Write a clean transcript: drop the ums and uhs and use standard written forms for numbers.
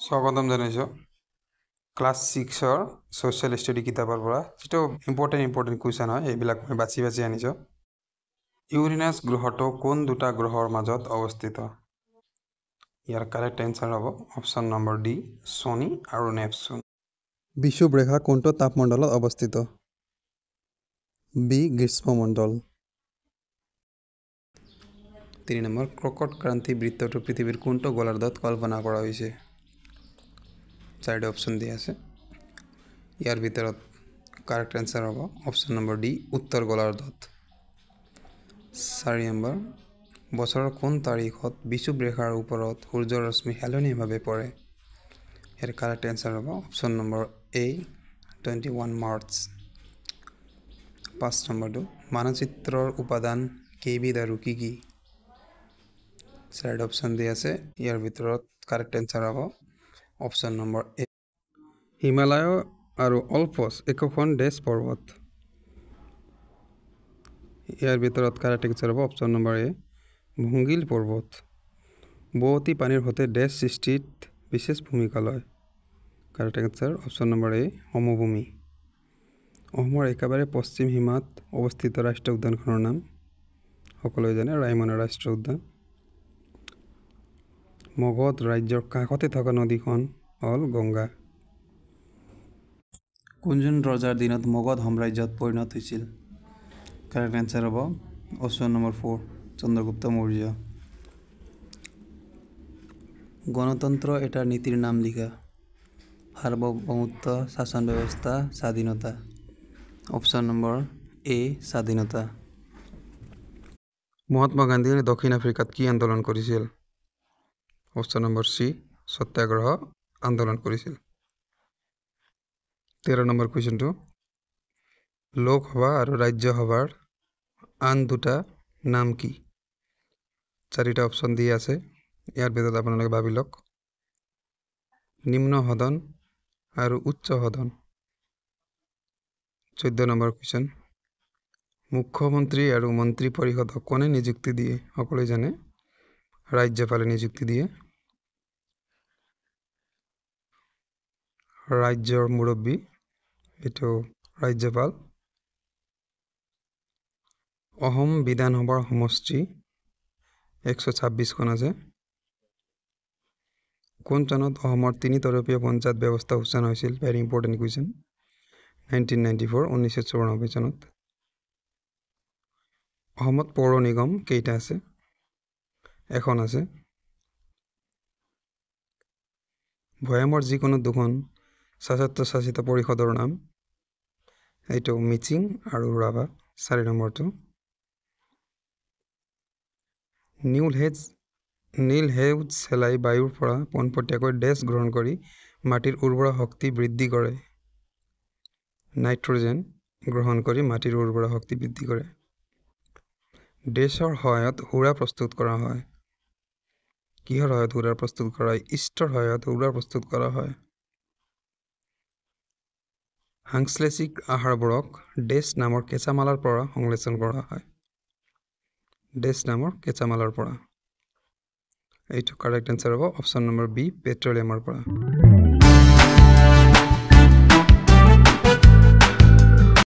স্বাগতম জানাইছো class 6 social study কিতাপৰ পৰা যেটো ইম্পৰ্টেন্ট কুৱেশ্যন হয় এইবিলাক মই বাছি আনিছো ইউৰেনাছ গ্ৰহটো কোন দুটা গ্ৰহৰ মাজত অৱস্থিত ইয়াৰ কাৰেক্ট আনসাৰ হ'ব অপচন নম্বৰ ডি শনি আৰু নেপচুন বিষুৱ ৰেখা কোনটো তাপমণ্ডলত অৱস্থিত বি গ্ৰীষ্মমণ্ডল 3 নম্বৰ ক্ৰকট ক্ৰান্তি বৃত্তটো পৃথিৱীৰ কোনটো গোলাৰ্ধত কল্পনা কৰা হৈছে চাইড অপশন দিয়া আছে ইয়াৰ ভিতৰত কাৰেক্ট आंसर হ'ব অপশন নম্বৰ ডি উত্তৰ গোলাৰ্ধত 4 নম্বৰ বছৰৰ কোন তাৰিখত বিষুৱ ৰেখাৰ ওপৰত সূৰ্যৰ ৰশ্মি হেলনীয়াভাৱে পৰে ইয়াৰ কাৰেক্ট आंसर হ'ব অপশন নম্বৰ এ 21 মাৰ্চ 5 নম্বৰটো মানচিত্ৰৰ উপাদান কেইবিধ আৰু কি কি চাইড অপশন দিয়া আছে ইয়াৰ ভিতৰত কাৰেক্ট आंसर হ'ব অপশন নম্বৰ এ হিমালয় আৰু অল্পছ একোখন দেশ পৰ্বত ইয়াৰ ভিতৰত কাৰেক্ট आंसर হ'ব অপশন নম্বৰ এ ভঙ্গিল পৰ্বত বহতি পানীৰ হতে দেশ সৃষ্টিত বিশেষ ভূমিকা লয় কাৰেক্ট आंसर অপশন নম্বৰ এ সমভূমি অসমৰ একেবাৰে পশ্চিম সীমাত অৱস্থিত ৰাষ্ট্ৰীয় উদ্যানখনৰ নাম সকলোৱে জানে ৰায়মনা ৰাষ্ট্ৰীয় উদ্যান মগধ ৰাজ্যৰ কাষতে থকা নদীখন হ'ল গংগা কোনজন ৰজাৰ দিনত মগধ সাম্ৰাজ্যত পৰিণত হৈছিল কাৰেক্ট आंसर হ'ব অপশন নম্বৰ 4 চন্দ্ৰগুপ্ত মৌৰ্য গণতন্ত্ৰ এটাৰ নীতিৰ নাম লিখা সাৰ্বভৌমত্ব শাসন ব্যৱস্থা স্বাধীনতা অপশন নম্বৰ এ স্বাধীনতা মহাত্মা গান্ধীয়ে দক্ষিণ আফ্ৰিকাত কি আন্দোলন কৰিছিল অপশন নম্বৰ সি সত্যাগ্ৰহ আন্দোলন কৰিছিল 13 নম্বৰ কোৱেশ্চনটো লোকসভা আৰু ৰাজ্যসভাৰ আন দুটা নাম কি চাৰিটা অপশন দিয়া আছে ইয়াৰ ভিতৰত আপোনালোকে ভাবি লওক নিম্ন সদন আৰু উচ্চ সদন 14 নম্বৰ কোৱেশ্চন মুখ্যমন্ত্ৰী আৰু মন্ত্ৰী পৰিষদক কোনে নিযুক্তি দিয়ে সকলোৱে জানে ৰাজ্যপালে নিযুক্তি দিয়ে ৰাজ্যৰ মুৰব্বী এটো ৰাজ্যপাল অসম বিধানসভাৰ সমষ্টি 126 খন আছে কোন চনত অসমৰ তিনি তৰপীয়া পঞ্চায়ত ব্যৱস্থা সূচনা হৈছিল ভেৰি ইম্পৰ্টেন্ট কোৱেশ্চন 1994 চনত অসমত পৌৰ নিগম কেইটা আছে এখন আছে ভয়ামৰ যিকোনো দুখন শাসিত পৰিষদৰ নাম এইটো মিচিং আৰু ৰাভা 4 নম্বৰটো নীল হেউজ চেলাই বায়ুৰ পৰা পোনপটীয়াকৈ ডেছ গ্ৰহণ কৰি মাটিৰ উৰ্বৰা শক্তি বৃদ্ধি কৰে নাইট্ৰজেন গ্ৰহণ কৰি মাটিৰ উৰ্বৰা শক্তি বৃদ্ধি কৰে ডেছৰ সহায়ত হুৰা প্ৰস্তুত কৰা হয় কিহৰ সহায়ত হুৰা প্ৰস্তুত কৰা হয় ইষ্টৰ সহায়ত হুৰা প্ৰস্তুত কৰা হয় সংশ্লেষিক আহাৰবোৰক ডেছ নামৰ কেঁচামালৰ পৰা সংশ্লেষণ কৰা হয় ডেছ নামৰ কেঁচামালৰ পৰা এইটো কাৰেক্ট आंसर হ'ব অপশন নম্বৰ বি পেট্ৰলিয়ামৰ পৰা